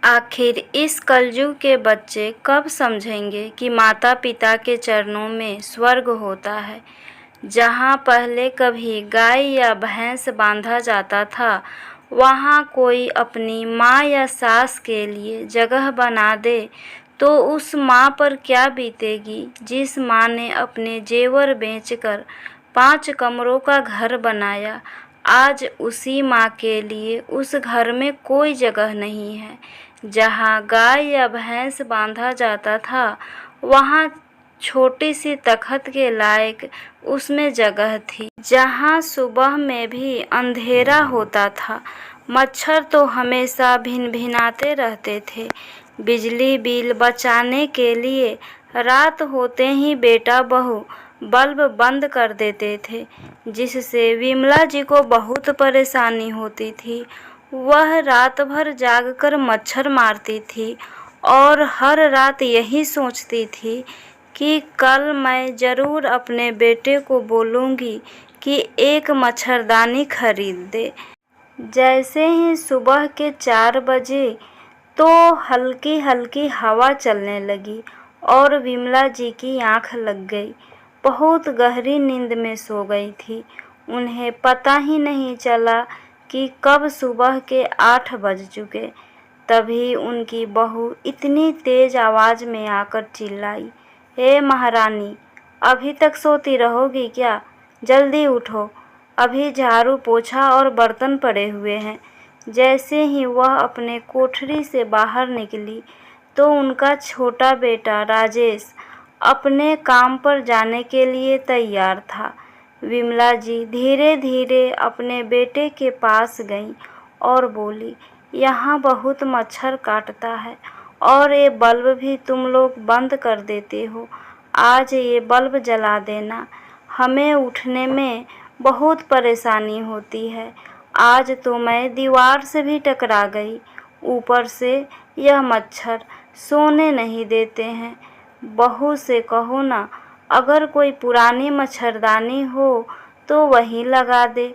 आखिर इस कलयुग के बच्चे कब समझेंगे कि माता पिता के चरणों में स्वर्ग होता है। जहाँ पहले कभी गाय या भैंस बांधा जाता था, वहाँ कोई अपनी माँ या सास के लिए जगह बना दे तो उस माँ पर क्या बीतेगी, जिस माँ ने अपने जेवर बेचकर 5 कमरों का घर बनाया। आज उसी माँ के लिए उस घर में कोई जगह नहीं है। जहाँ गाय या भैंस बांधा जाता था, वहाँ छोटी सी तखत के लायक उसमें जगह थी। जहाँ सुबह में भी अंधेरा होता था, मच्छर तो हमेशा भिनभिनाते रहते थे। बिजली बिल बचाने के लिए रात होते ही बेटा बहू बल्ब बंद कर देते थे, जिससे विमला जी को बहुत परेशानी होती थी। वह रात भर जागकर मच्छर मारती थी और हर रात यही सोचती थी कि कल मैं ज़रूर अपने बेटे को बोलूँगी कि एक मच्छरदानी खरीद दे। जैसे ही सुबह के 4 बजे तो हल्की हल्की हवा चलने लगी और विमला जी की आंख लग गई। बहुत गहरी नींद में सो गई थी। उन्हें पता ही नहीं चला कि कब सुबह के 8 बज चुके। तभी उनकी बहू इतनी तेज आवाज़ में आकर चिल्लाई, हे महारानी, अभी तक सोती रहोगी क्या? जल्दी उठो, अभी झाड़ू पोछा और बर्तन पड़े हुए हैं। जैसे ही वह अपने कोठरी से बाहर निकली तो उनका छोटा बेटा राजेश अपने काम पर जाने के लिए तैयार था। विमला जी धीरे धीरे अपने बेटे के पास गईं और बोली, यहाँ बहुत मच्छर काटता है और ये बल्ब भी तुम लोग बंद कर देते हो। आज ये बल्ब जला देना, हमें उठने में बहुत परेशानी होती है। आज तो मैं दीवार से भी टकरा गई, ऊपर से यह मच्छर सोने नहीं देते हैं। बहू से कहो ना, अगर कोई पुरानी मच्छरदानी हो तो वही लगा दे।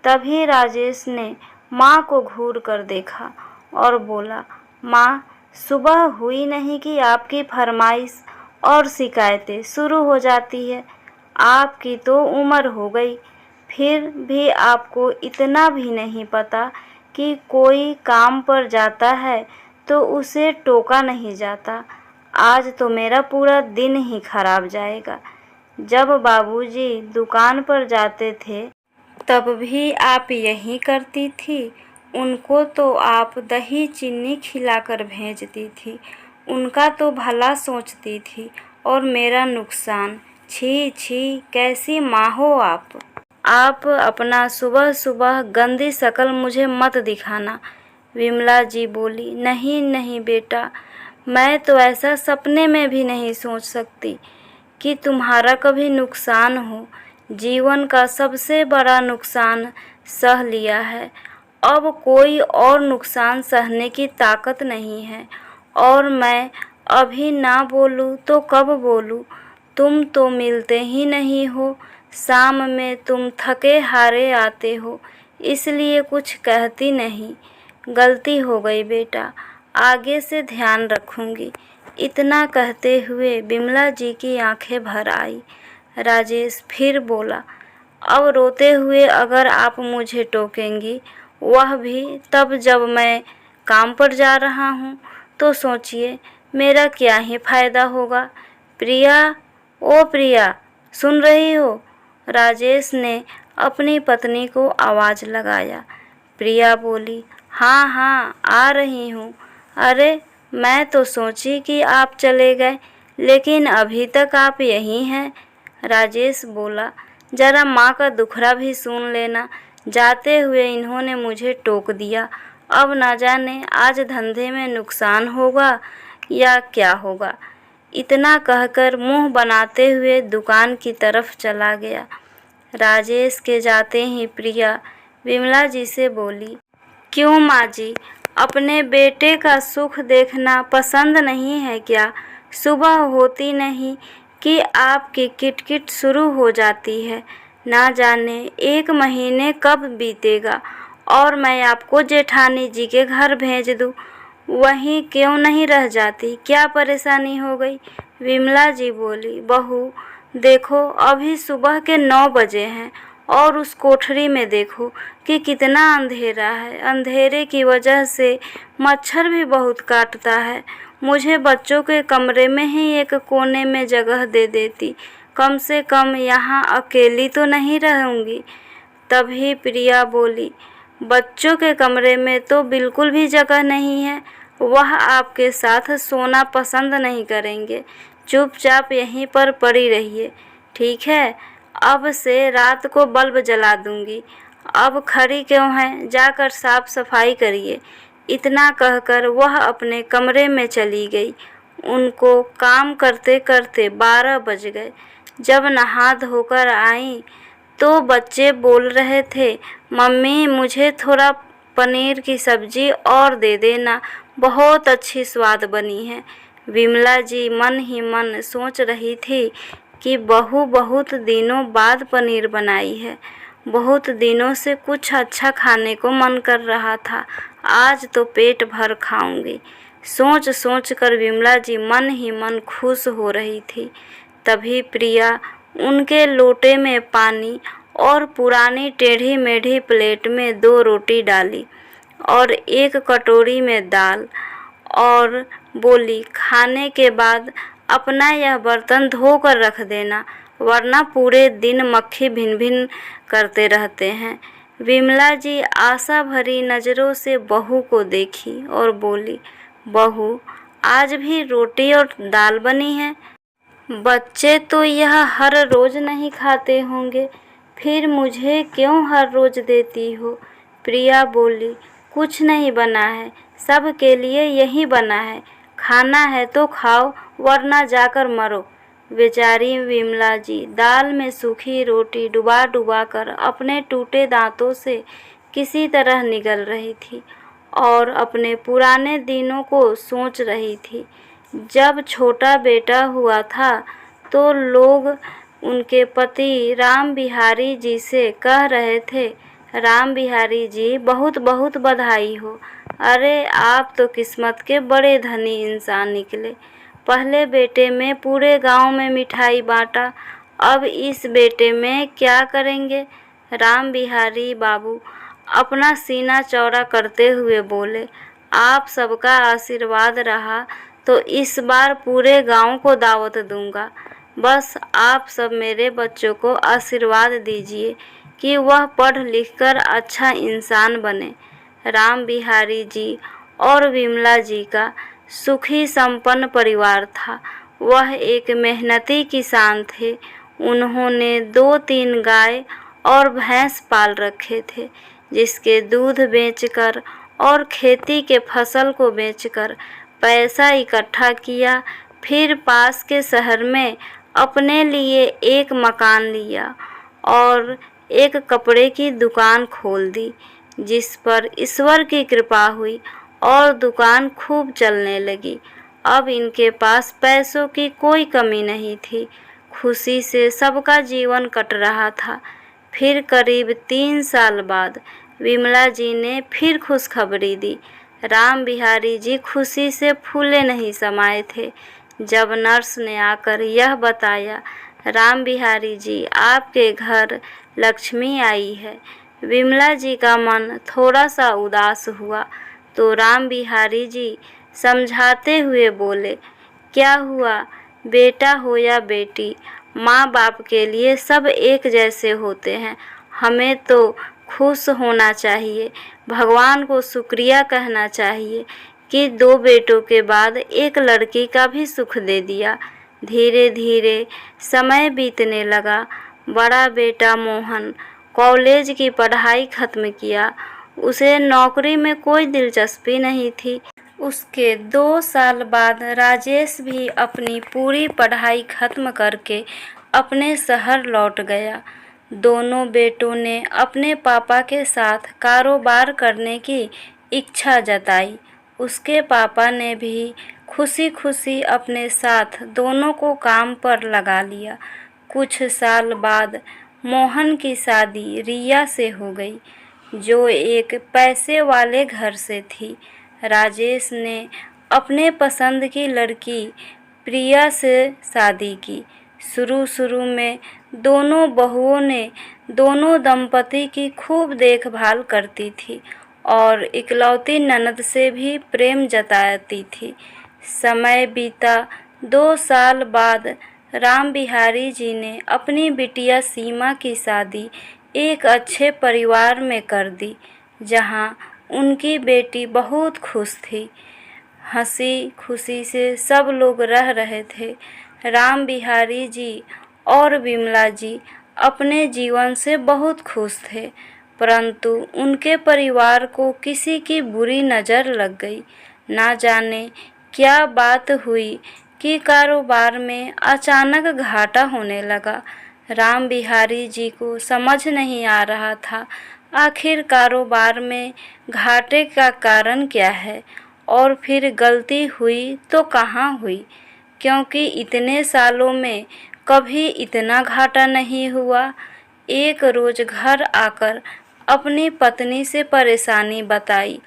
तभी राजेश ने माँ को घूर कर देखा और बोला, माँ, सुबह हुई नहीं कि आपकी फरमाइश और शिकायतें शुरू हो जाती है। आपकी तो उम्र हो गई, फिर भी आपको इतना भी नहीं पता कि कोई काम पर जाता है तो उसे टोका नहीं जाता। आज तो मेरा पूरा दिन ही खराब जाएगा। जब बाबूजी दुकान पर जाते थे तब भी आप यही करती थी। उनको तो आप दही चीनी खिलाकर भेजती थी, उनका तो भला सोचती थी और मेरा नुकसान। छी छी, कैसी माँ हो आप। आप अपना सुबह सुबह गंदी शक्ल मुझे मत दिखाना। विमला जी बोली, नहीं नहीं बेटा, मैं तो ऐसा सपने में भी नहीं सोच सकती कि तुम्हारा कभी नुकसान हो। जीवन का सबसे बड़ा नुकसान सह लिया है, अब कोई और नुकसान सहने की ताकत नहीं है। और मैं अभी ना बोलूँ तो कब बोलूँ? तुम तो मिलते ही नहीं हो। शाम में तुम थके हारे आते हो, इसलिए कुछ कहती नहीं। गलती हो गई बेटा, आगे से ध्यान रखूँगी। इतना कहते हुए विमला जी की आंखें भर आई। राजेश फिर बोला, अब रोते हुए अगर आप मुझे टोकेंगी, वह भी तब जब मैं काम पर जा रहा हूँ, तो सोचिए मेरा क्या ही फायदा होगा। प्रिया, ओ प्रिया, सुन रही हो? राजेश ने अपनी पत्नी को आवाज़ लगाया। प्रिया बोली, हाँ हाँ, आ रही हूँ। अरे, मैं तो सोची कि आप चले गए, लेकिन अभी तक आप यहीं हैं। राजेश बोला, जरा माँ का दुखड़ा भी सुन लेना। जाते हुए इन्होंने मुझे टोक दिया, अब ना जाने आज धंधे में नुकसान होगा या क्या होगा। इतना कहकर मुंह बनाते हुए दुकान की तरफ चला गया। राजेश के जाते ही प्रिया विमला जी से बोली, क्यों माँ जी, अपने बेटे का सुख देखना पसंद नहीं है क्या? सुबह होती नहीं कि आपकी किटकिट शुरू हो जाती है। ना जाने 1 महीने कब बीतेगा और मैं आपको जेठानी जी के घर भेज दूँ। वहीं क्यों नहीं रह जाती, क्या परेशानी हो गई? विमला जी बोली, बहू देखो अभी सुबह के 9 बजे हैं और उस कोठरी में देखो कि कितना अंधेरा है। अंधेरे की वजह से मच्छर भी बहुत काटता है। मुझे बच्चों के कमरे में ही एक कोने में जगह दे देती, कम से कम यहाँ अकेली तो नहीं रहूँगी। तभी प्रिया बोली, बच्चों के कमरे में तो बिल्कुल भी जगह नहीं है, वह आपके साथ सोना पसंद नहीं करेंगे। चुपचाप यहीं पर पड़ी रहिए, ठीक है? अब से रात को बल्ब जला दूंगी। अब खड़ी क्यों हैं, जाकर साफ सफाई करिए। इतना कहकर वह अपने कमरे में चली गई। उनको काम करते करते 12 बज गए। जब नहा धोकर आई तो बच्चे बोल रहे थे, मम्मी मुझे थोड़ा पनीर की सब्जी और दे देना, बहुत अच्छी स्वाद बनी है। विमला जी मन ही मन सोच रही थी कि बहू बहुत दिनों बाद पनीर बनाई है। बहुत दिनों से कुछ अच्छा खाने को मन कर रहा था, आज तो पेट भर खाऊंगी। सोच सोच कर विमला जी मन ही मन खुश हो रही थी। तभी प्रिया उनके लोटे में पानी और पुरानी टेढ़ी मेढ़ी प्लेट में 2 रोटी डाली और 1 कटोरी में दाल और बोली, खाने के बाद अपना यह बर्तन धोकर रख देना, वरना पूरे दिन मक्खी भिन भिन करते रहते हैं। विमला जी आशा भरी नज़रों से बहू को देखी और बोली, बहू आज भी रोटी और दाल बनी है? बच्चे तो यह हर रोज़ नहीं खाते होंगे, फिर मुझे क्यों हर रोज़ देती हो? प्रिया बोली, कुछ नहीं बना है, सब के लिए यही बना है, खाना है तो खाओ वरना जाकर मरो। बेचारी विमला जी दाल में सूखी रोटी डुबा डुबा कर अपने टूटे दांतों से किसी तरह निगल रही थी और अपने पुराने दिनों को सोच रही थी। जब छोटा बेटा हुआ था तो लोग उनके पति राम बिहारी जी से कह रहे थे, राम बिहारी जी बहुत बहुत बधाई हो, अरे आप तो किस्मत के बड़े धनी इंसान निकले। पहले बेटे में पूरे गांव में मिठाई बांटा, अब इस बेटे में क्या करेंगे? राम बिहारी बाबू अपना सीना चौड़ा करते हुए बोले, आप सबका आशीर्वाद रहा तो इस बार पूरे गांव को दावत दूंगा। बस आप सब मेरे बच्चों को आशीर्वाद दीजिए कि वह पढ़ लिख कर अच्छा इंसान बने। राम बिहारी जी और विमला जी का सुखी संपन्न परिवार था। वह एक मेहनती किसान थे। उन्होंने 2-3 गाय और भैंस पाल रखे थे, जिसके दूध बेचकर और खेती के फसल को बेचकर पैसा इकट्ठा किया। फिर पास के शहर में अपने लिए एक मकान लिया और एक कपड़े की दुकान खोल दी, जिस पर ईश्वर की कृपा हुई और दुकान खूब चलने लगी। अब इनके पास पैसों की कोई कमी नहीं थी, खुशी से सबका जीवन कट रहा था। फिर करीब 3 साल बाद विमला जी ने फिर खुशखबरी दी। राम बिहारी जी खुशी से फूले नहीं समाये थे जब नर्स ने आकर यह बताया, राम बिहारी जी आपके घर लक्ष्मी आई है। विमला जी का मन थोड़ा सा उदास हुआ तो राम बिहारी जी समझाते हुए बोले, क्या हुआ, बेटा हो या बेटी, माँ बाप के लिए सब एक जैसे होते हैं। हमें तो खुश होना चाहिए, भगवान को शुक्रिया कहना चाहिए कि 2 बेटों के बाद एक लड़की का भी सुख दे दिया। धीरे धीरे समय बीतने लगा। बड़ा बेटा मोहन कॉलेज की पढ़ाई खत्म किया। उसे नौकरी में कोई दिलचस्पी नहीं थी। उसके 2 साल बाद राजेश भी अपनी पूरी पढ़ाई खत्म करके अपने शहर लौट गया। दोनों बेटों ने अपने पापा के साथ कारोबार करने की इच्छा जताई। उसके पापा ने भी खुशी खुशी अपने साथ दोनों को काम पर लगा लिया। कुछ साल बाद मोहन की शादी रिया से हो गई, जो एक पैसे वाले घर से थी। राजेश ने अपने पसंद की लड़की प्रिया से शादी की। शुरू में दोनों बहुओं ने दोनों दंपति की खूब देखभाल करती थी और इकलौती ननद से भी प्रेम जताती थी। समय बीता। 2 साल बाद राम बिहारी जी ने अपनी बिटिया सीमा की शादी एक अच्छे परिवार में कर दी, जहां उनकी बेटी बहुत खुश थी। हंसी खुशी से सब लोग रह रहे थे। राम बिहारी जी और विमला जी अपने जीवन से बहुत खुश थे, परंतु उनके परिवार को किसी की बुरी नज़र लग गई। ना जाने क्या बात हुई कि कारोबार में अचानक घाटा होने लगा। राम बिहारी जी को समझ नहीं आ रहा था आखिर कारोबार में घाटे का कारण क्या है, और फिर गलती हुई तो कहाँ हुई, क्योंकि इतने सालों में कभी इतना घाटा नहीं हुआ। एक रोज़ घर आकर अपनी पत्नी से परेशानी बताई,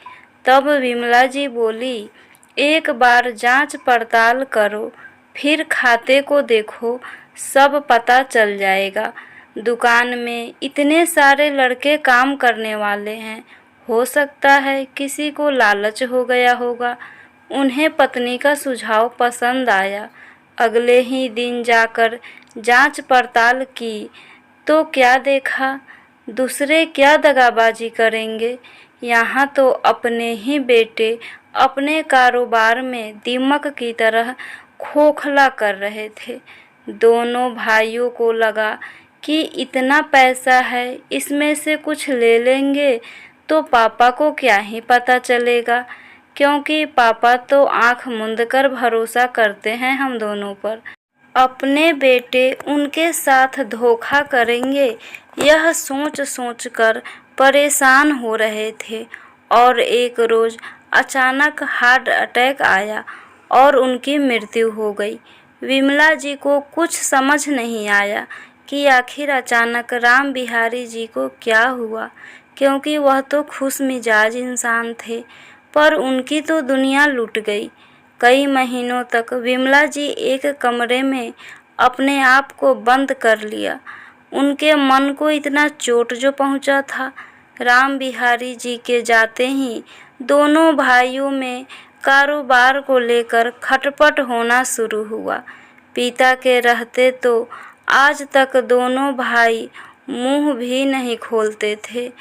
तब विमला जी बोली, एक बार जांच पड़ताल करो, फिर खाते को देखो, सब पता चल जाएगा। दुकान में इतने सारे लड़के काम करने वाले हैं, हो सकता है किसी को लालच हो गया होगा। उन्हें पत्नी का सुझाव पसंद आया। अगले ही दिन जाकर जांच पड़ताल की तो क्या देखा, दूसरे क्या दगाबाजी करेंगे, यहाँ तो अपने ही बेटे अपने कारोबार में दीमक की तरह खोखला कर रहे थे। दोनों भाइयों को लगा कि इतना पैसा है, इसमें से कुछ ले लेंगे तो पापा को क्या ही पता चलेगा, क्योंकि पापा तो आंख मूंद कर भरोसा करते हैं हम दोनों पर। अपने बेटे उनके साथ धोखा करेंगे, यह सोच कर परेशान हो रहे थे। और एक रोज़ अचानक हार्ट अटैक आया और उनकी मृत्यु हो गई। विमला जी को कुछ समझ नहीं आया कि आखिर अचानक राम बिहारी जी को क्या हुआ, क्योंकि वह तो खुश मिजाज इंसान थे, पर उनकी तो दुनिया लुट गई। कई महीनों तक विमला जी एक कमरे में अपने आप को बंद कर लिया। उनके मन को इतना चोट जो पहुंचा था। राम बिहारी जी के जाते ही दोनों भाइयों में कारोबार को लेकर खटपट होना शुरू हुआ। पिता के रहते तो आज तक दोनों भाई मुंह भी नहीं खोलते थे।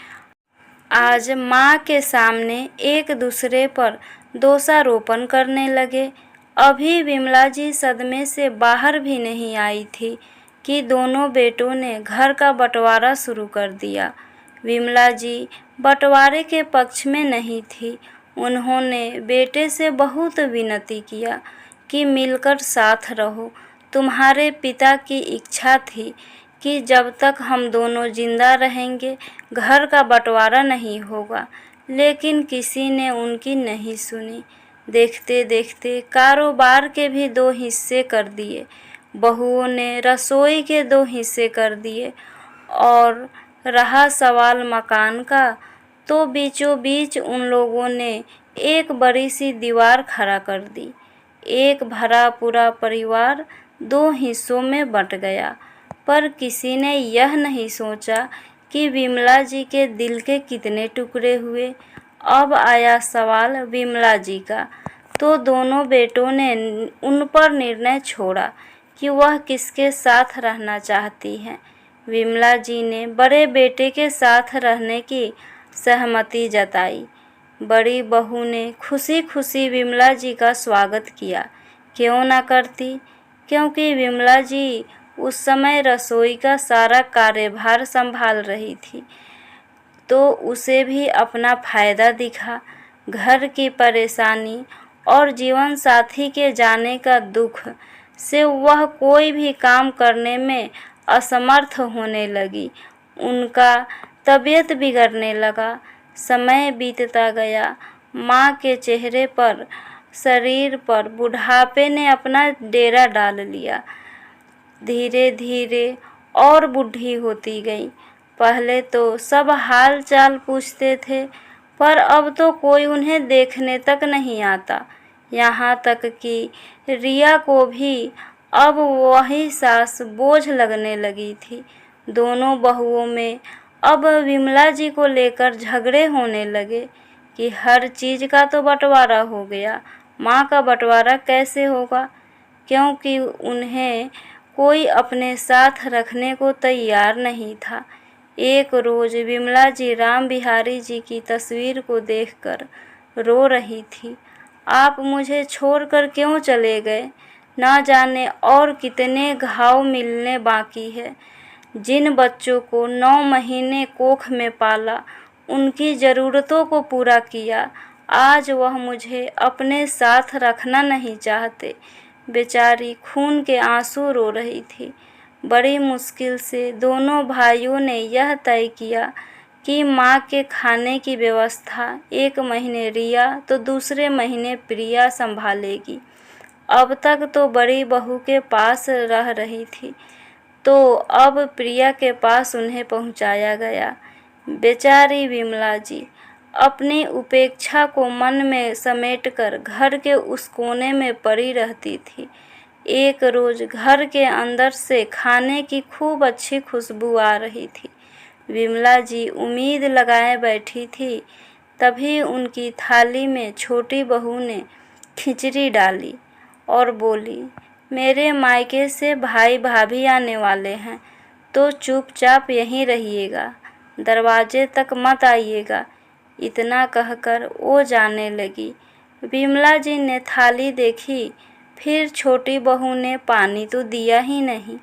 आज माँ के सामने एक दूसरे पर दोषारोपण करने लगे। अभी विमला जी सदमे से बाहर भी नहीं आई थी कि दोनों बेटों ने घर का बंटवारा शुरू कर दिया। विमला जी बंटवारे के पक्ष में नहीं थी। उन्होंने बेटे से बहुत विनती किया कि मिलकर साथ रहो। तुम्हारे पिता की इच्छा थी कि जब तक हम दोनों जिंदा रहेंगे घर का बंटवारा नहीं होगा, लेकिन किसी ने उनकी नहीं सुनी। देखते देखते कारोबार के भी 2 हिस्से कर दिए। बहुओं ने रसोई के 2 हिस्से कर दिए, और रहा सवाल मकान का, तो बीचों बीच उन लोगों ने एक बड़ी सी दीवार खड़ा कर दी। एक भरा पूरा परिवार 2 हिस्सों में बंट गया। पर किसी ने यह नहीं सोचा कि विमला जी के दिल के कितने टुकड़े हुए। अब आया सवाल विमला जी का, तो दोनों बेटों ने उन पर निर्णय छोड़ा कि वह किसके साथ रहना चाहती हैं। विमला जी ने बड़े बेटे के साथ रहने की सहमति जताई। बड़ी बहू ने खुशी खुशी विमला जी का स्वागत किया। क्यों ना करती, क्योंकि विमला जी उस समय रसोई का सारा कार्यभार संभाल रही थी, तो उसे भी अपना फायदा दिखा। घर की परेशानी और जीवन साथी के जाने का दुख से वह कोई भी काम करने में असमर्थ होने लगी। उनका तबीयत बिगड़ने लगा। समय बीतता गया। माँ के चेहरे पर, शरीर पर बुढ़ापे ने अपना डेरा डाल लिया। धीरे धीरे और बूढ़ी होती गई। पहले तो सब हाल चाल पूछते थे, पर अब तो कोई उन्हें देखने तक नहीं आता। यहाँ तक कि रिया को भी अब वही सास बोझ लगने लगी थी। दोनों बहुओं में अब विमला जी को लेकर झगड़े होने लगे कि हर चीज़ का तो बंटवारा हो गया, माँ का बंटवारा कैसे होगा, क्योंकि उन्हें कोई अपने साथ रखने को तैयार नहीं था। एक रोज़ विमला जी राम बिहारी जी की तस्वीर को देखकर रो रही थी। आप मुझे छोड़कर क्यों चले गए? ना जाने और कितने घाव मिलने बाकी है। जिन बच्चों को 9 महीने कोख में पाला, उनकी ज़रूरतों को पूरा किया, आज वह मुझे अपने साथ रखना नहीं चाहते। बेचारी खून के आंसू रो रही थी। बड़ी मुश्किल से दोनों भाइयों ने यह तय किया कि माँ के खाने की व्यवस्था 1 महीने रिया तो दूसरे महीने प्रिया संभालेगी। अब तक तो बड़ी बहू के पास रह रही थी, तो अब प्रिया के पास उन्हें पहुंचाया गया। बेचारी विमला जी अपनी उपेक्षा को मन में समेटकर घर के उस कोने में पड़ी रहती थी। एक रोज़ घर के अंदर से खाने की खूब अच्छी खुशबू आ रही थी। विमला जी उम्मीद लगाए बैठी थी, तभी उनकी थाली में छोटी बहू ने खिचड़ी डाली और बोली, मेरे मायके से भाई भाभी आने वाले हैं, तो चुपचाप यहीं रहिएगा, दरवाजे तक मत आइएगा। इतना कहकर वो जाने लगी। विमला जी ने थाली देखी, फिर छोटी बहू ने पानी तो दिया ही नहीं।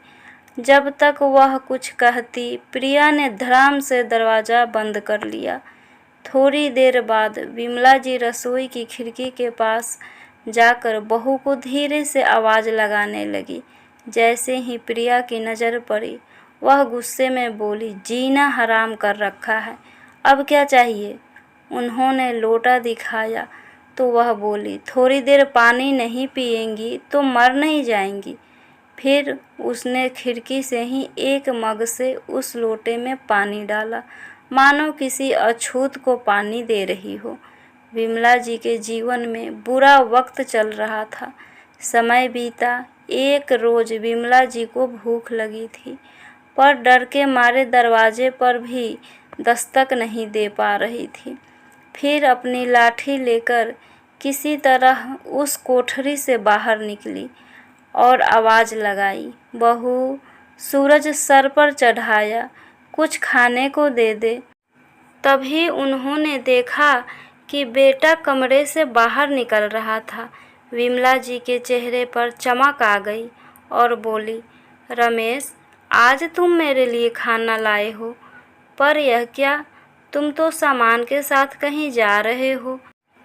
जब तक वह कुछ कहती, प्रिया ने धड़ाम से दरवाज़ा बंद कर लिया। थोड़ी देर बाद विमला जी रसोई की खिड़की के पास जाकर बहू को धीरे से आवाज़ लगाने लगी। जैसे ही प्रिया की नज़र पड़ी, वह गुस्से में बोली, जीना हराम कर रखा है, अब क्या चाहिए? उन्होंने लोटा दिखाया तो वह बोली, थोड़ी देर पानी नहीं पिएंगी तो मर नहीं जाएंगी। फिर उसने खिड़की से ही एक मग से उस लोटे में पानी डाला, मानो किसी अछूत को पानी दे रही हो। विमला जी के जीवन में बुरा वक्त चल रहा था। समय बीता। एक रोज़ विमला जी को भूख लगी थी, पर डर के मारे दरवाजे पर भी दस्तक नहीं दे पा रही थी। फिर अपनी लाठी लेकर किसी तरह उस कोठरी से बाहर निकली और आवाज़ लगाई, बहू, सूरज सर पर चढ़ाया, कुछ खाने को दे दे। तभी उन्होंने देखा कि बेटा कमरे से बाहर निकल रहा था। विमला जी के चेहरे पर चमक आ गई और बोली, रमेश, आज तुम मेरे लिए खाना लाए हो, पर यह क्या, तुम तो सामान के साथ कहीं जा रहे हो?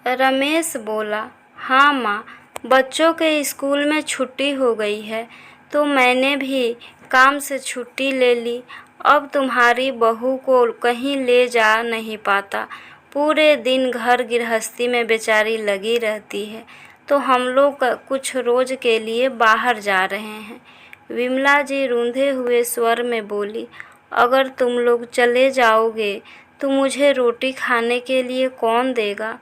रमेश बोला, हाँ माँ, बच्चों के स्कूल में छुट्टी हो गई है, तो मैंने भी काम से छुट्टी ले ली। अब तुम्हारी बहू को कहीं ले जा नहीं पाता, पूरे दिन घर गृहस्थी में बेचारी लगी रहती है, तो हम लोग कुछ रोज़ के लिए बाहर जा रहे हैं। विमला जी रूंधे हुए स्वर में बोली, अगर तुम लोग चले जाओगे तो मुझे रोटी खाने के लिए कौन देगा?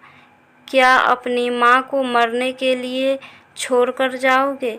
क्या अपनी माँ को मरने के लिए छोड़कर जाओगे?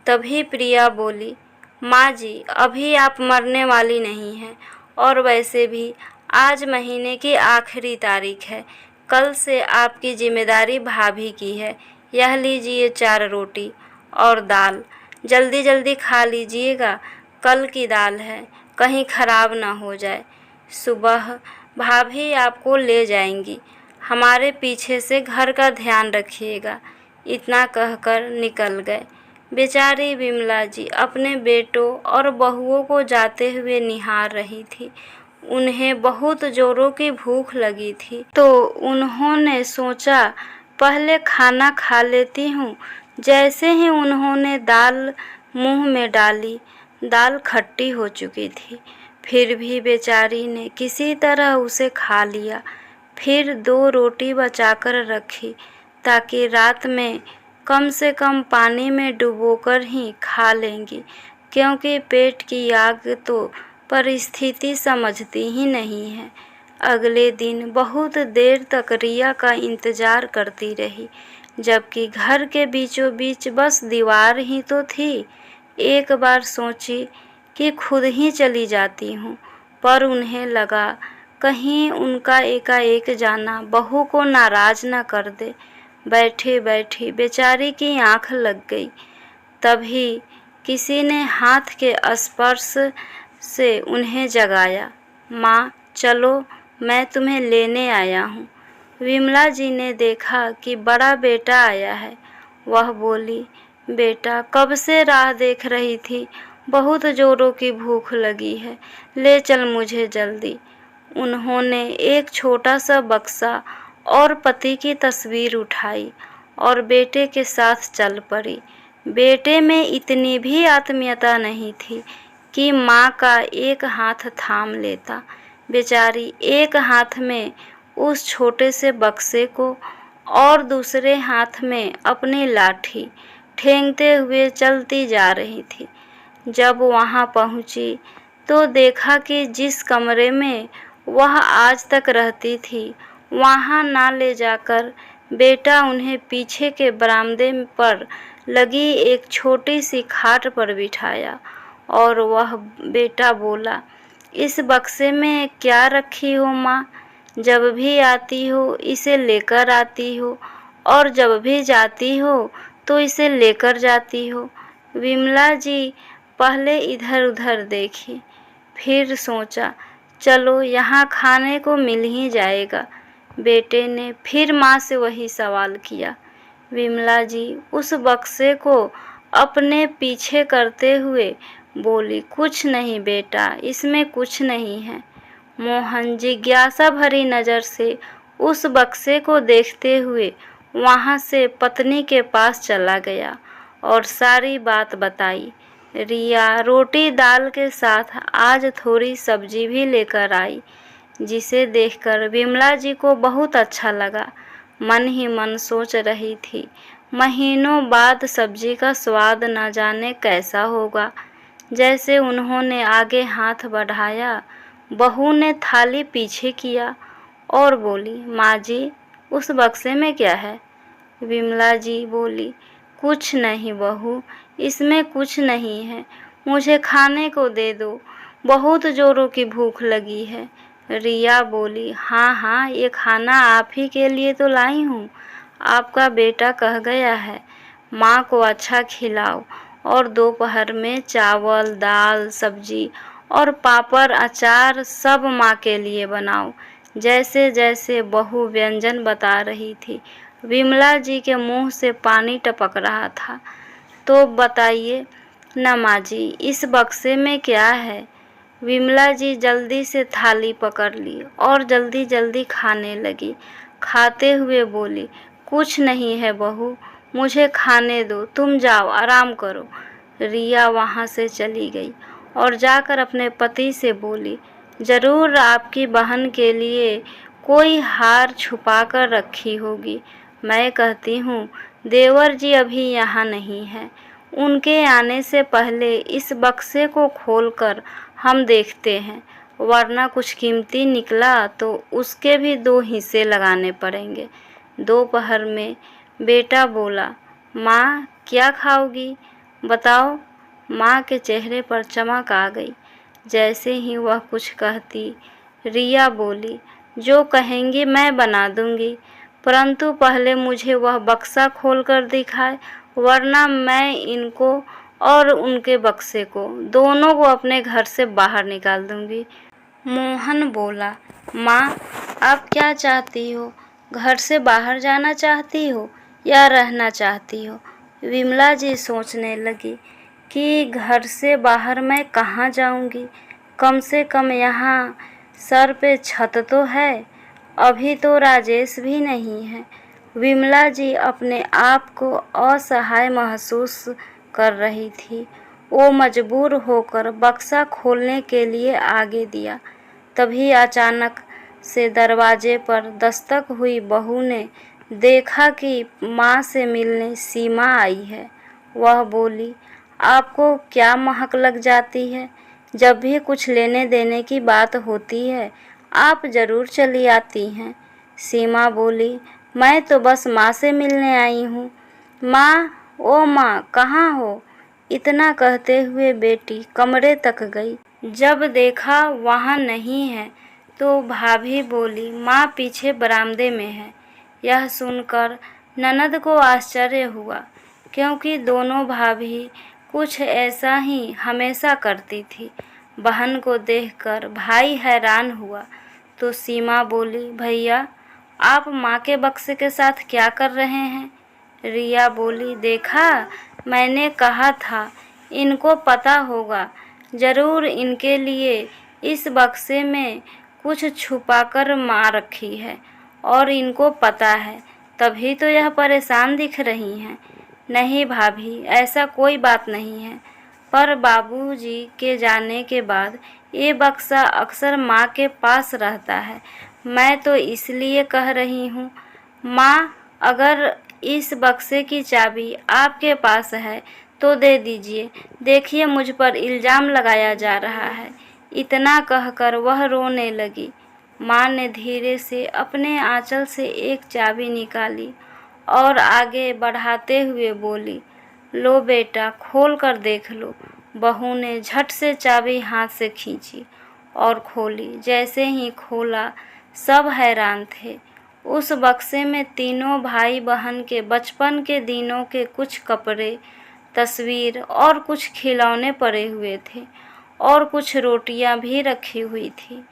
तभी प्रिया बोली, माँ जी, अभी आप मरने वाली नहीं हैं, और वैसे भी आज महीने की आखिरी तारीख है, कल से आपकी जिम्मेदारी भाभी की है। यह लीजिए 4 रोटी और दाल, जल्दी जल्दी खा लीजिएगा, कल की दाल है, कहीं ख़राब ना हो जाए। सुबह भाभी आपको ले जाएंगी, हमारे पीछे से घर का ध्यान रखिएगा। इतना कहकर निकल गए। बेचारी विमला जी अपने बेटों और बहुओं को जाते हुए निहार रही थी। उन्हें बहुत जोरों की भूख लगी थी, तो उन्होंने सोचा पहले खाना खा लेती हूँ। जैसे ही उन्होंने दाल मुंह में डाली, दाल खट्टी हो चुकी थी, फिर भी बेचारी ने किसी तरह उसे खा लिया। फिर 2 रोटी बचाकर रखी, ताकि रात में कम से कम पानी में डुबोकर ही खा लेंगी, क्योंकि पेट की आग तो परिस्थिति समझती ही नहीं है। अगले दिन बहुत देर तक रिया का इंतजार करती रही, जबकि घर के बीचों बीच बस दीवार ही तो थी। एक बार सोची कि खुद ही चली जाती हूँ, पर उन्हें लगा कहीं उनका एकाएक जाना बहू को नाराज न कर दे। बैठी बैठी बेचारी की आंख लग गई। तभी किसी ने हाथ के स्पर्श से उन्हें जगाया। माँ चलो, मैं तुम्हें लेने आया हूँ। विमला जी ने देखा कि बड़ा बेटा आया है। वह बोली, बेटा कब से राह देख रही थी, बहुत जोरों की भूख लगी है, ले चल मुझे जल्दी। उन्होंने एक छोटा सा बक्सा और पति की तस्वीर उठाई और बेटे के साथ चल पड़ी। बेटे में इतनी भी आत्मीयता नहीं थी कि माँ का एक हाथ थाम लेता। बेचारी एक हाथ में उस छोटे से बक्से को और दूसरे हाथ में अपनी लाठी ठेंगते हुए चलती जा रही थी। जब वहाँ पहुँची तो देखा कि जिस कमरे में वह आज तक रहती थी, वहाँ ना ले जाकर बेटा उन्हें पीछे के बरामदे पर लगी एक छोटी सी खाट पर बिठाया और वह बेटा बोला, इस बक्से में क्या रखी हो माँ? जब भी आती हो इसे लेकर आती हो और जब भी जाती हो तो इसे लेकर जाती हो। विमला जी पहले इधर उधर देखी, फिर सोचा चलो यहाँ खाने को मिल ही जाएगा। बेटे ने फिर माँ से वही सवाल किया। विमला जी उस बक्से को अपने पीछे करते हुए बोली, कुछ नहीं बेटा, इसमें कुछ नहीं है। मोहन जिज्ञासा भरी नज़र से उस बक्से को देखते हुए वहाँ से पत्नी के पास चला गया और सारी बात बताई। रिया रोटी दाल के साथ आज थोड़ी सब्जी भी लेकर आई, जिसे देखकर विमला जी को बहुत अच्छा लगा। मन ही मन सोच रही थी, महीनों बाद सब्जी का स्वाद न जाने कैसा होगा। जैसे उन्होंने आगे हाथ बढ़ाया, बहू ने थाली पीछे किया और बोली, माँ जी उस बक्से में क्या है? विमला जी बोली, कुछ नहीं बहू, इसमें कुछ नहीं है, मुझे खाने को दे दो, बहुत जोरों की भूख लगी है। रिया बोली, हाँ हाँ, ये खाना आप ही के लिए तो लाई हूँ, आपका बेटा कह गया है माँ को अच्छा खिलाओ और दोपहर में चावल दाल सब्जी और पापड़ अचार सब माँ के लिए बनाओ। जैसे जैसे बहू व्यंजन बता रही थी, विमला जी के मुंह से पानी टपक रहा था। तो बताइए न माँ जी, इस बक्से में क्या है? विमला जी जल्दी से थाली पकड़ ली और जल्दी जल्दी खाने लगी। खाते हुए बोली, कुछ नहीं है बहू, मुझे खाने दो, तुम जाओ आराम करो। रिया वहाँ से चली गई और जाकर अपने पति से बोली, ज़रूर आपकी बहन के लिए कोई हार छुपा कर रखी होगी। मैं कहती हूँ देवर जी अभी यहाँ नहीं है, उनके आने से पहले इस बक्से को खोलकर हम देखते हैं, वरना कुछ कीमती निकला तो उसके भी 2 हिस्से लगाने पड़ेंगे। दोपहर में बेटा बोला, माँ क्या खाओगी बताओ? माँ के चेहरे पर चमक आ गई। जैसे ही वह कुछ कहती, रिया बोली, जो कहेंगी मैं बना दूंगी, परंतु पहले मुझे वह बक्सा खोलकर दिखाए, वरना मैं इनको और उनके बक्से को दोनों को अपने घर से बाहर निकाल दूंगी। मोहन बोला, माँ आप क्या चाहती हो? घर से बाहर जाना चाहती हो या रहना चाहती हो? विमला जी सोचने लगी कि घर से बाहर मैं कहाँ जाऊंगी, कम से कम यहाँ सर पे छत तो है, अभी तो राजेश भी नहीं है। विमला जी अपने आप को असहाय महसूस कर रही थी। वो मजबूर होकर बक्सा खोलने के लिए आगे दिया। तभी अचानक से दरवाजे पर दस्तक हुई। बहू ने देखा कि माँ से मिलने सीमा आई है। वह बोली, आपको क्या महक लग जाती है? जब भी कुछ लेने देने की बात होती है आप ज़रूर चली आती हैं। सीमा बोली, मैं तो बस माँ से मिलने आई हूँ। माँ, ओ माँ, कहाँ हो? इतना कहते हुए बेटी कमरे तक गई। जब देखा वहाँ नहीं है तो भाभी बोली, माँ पीछे बरामदे में है। यह सुनकर ननद को आश्चर्य हुआ, क्योंकि दोनों भाभी कुछ ऐसा ही हमेशा करती थी। बहन को देखकर भाई हैरान हुआ तो सीमा बोली, भैया आप माँ के बक्से के साथ क्या कर रहे हैं? रिया बोली, देखा, मैंने कहा था इनको पता होगा। ज़रूर इनके लिए इस बक्से में कुछ छुपाकर माँ रखी है और इनको पता है, तभी तो यह परेशान दिख रही हैं। नहीं भाभी, ऐसा कोई बात नहीं है, पर बाबूजी के जाने के बाद ये बक्सा अक्सर माँ के पास रहता है। मैं तो इसलिए कह रही हूँ। माँ, अगर इस बक्से की चाबी आपके पास है तो दे दीजिए। देखिए, मुझ पर इल्ज़ाम लगाया जा रहा है। इतना कहकर वह रोने लगी। माँ ने धीरे से अपने आंचल से एक चाबी निकाली और आगे बढ़ाते हुए बोली, लो बेटा, खोल कर देख लो। बहू ने झट से चाबी हाथ से खींची और खोली। जैसे ही खोला, सब हैरान थे। उस बक्से में तीनों भाई बहन के बचपन के दिनों के कुछ कपड़े, तस्वीर और कुछ खिलौने पड़े हुए थे और कुछ रोटियां भी रखी हुई थी।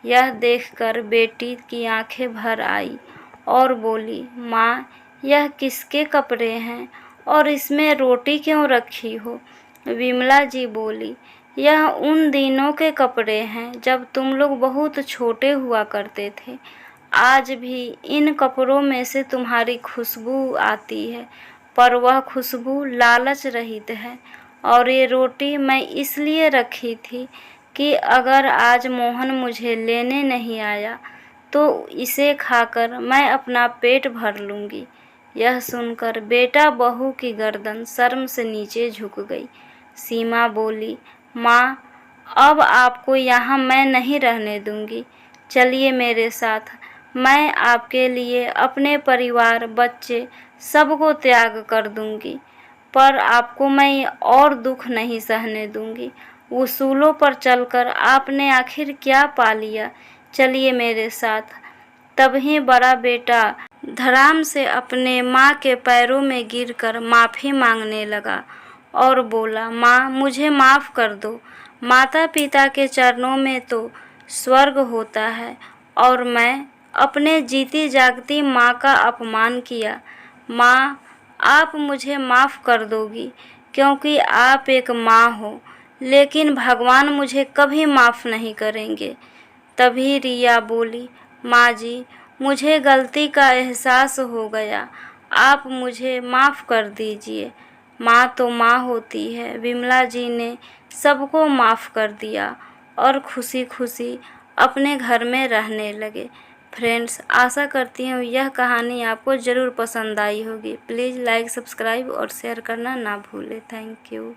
यह देखकर बेटी की आंखें भर आई और बोली, माँ, यह किसके कपड़े हैं और इसमें रोटी क्यों रखी हो? विमला जी बोली, यह उन दिनों के कपड़े हैं जब तुम लोग बहुत छोटे हुआ करते थे। आज भी इन कपड़ों में से तुम्हारी खुशबू आती है, पर वह खुशबू लालच रहित है। और ये रोटी मैं इसलिए रखी थी कि अगर आज मोहन मुझे लेने नहीं आया तो इसे खाकर मैं अपना पेट भर लूँगी। यह सुनकर बेटा बहू की गर्दन शर्म से नीचे झुक गई। सीमा बोली, माँ, अब आपको यहाँ मैं नहीं रहने दूँगी। चलिए मेरे साथ। मैं आपके लिए अपने परिवार, बच्चे सबको त्याग कर दूँगी, पर आपको मैं और दुख नहीं सहने दूँगी। उसूलों पर चलकर आपने आखिर क्या पा लिया? चलिए मेरे साथ। तभी बड़ा बेटा धड़ाम से अपने माँ के पैरों में गिरकर माफ़ी मांगने लगा और बोला, माँ, मुझे माफ़ कर दो। माता पिता के चरणों में तो स्वर्ग होता है और मैं अपने जीती जागती माँ का अपमान किया। माँ, आप मुझे माफ़ कर दोगी क्योंकि आप एक माँ हो, लेकिन भगवान मुझे कभी माफ़ नहीं करेंगे। तभी रिया बोली, माँ जी, मुझे गलती का एहसास हो गया, आप मुझे माफ़ कर दीजिए। माँ तो माँ होती है। विमला जी ने सबको माफ़ कर दिया और खुशी खुशी अपने घर में रहने लगे। फ्रेंड्स, आशा करती हूँ यह कहानी आपको ज़रूर पसंद आई होगी। प्लीज़ लाइक, सब्सक्राइब और शेयर करना ना भूलें। Thank you.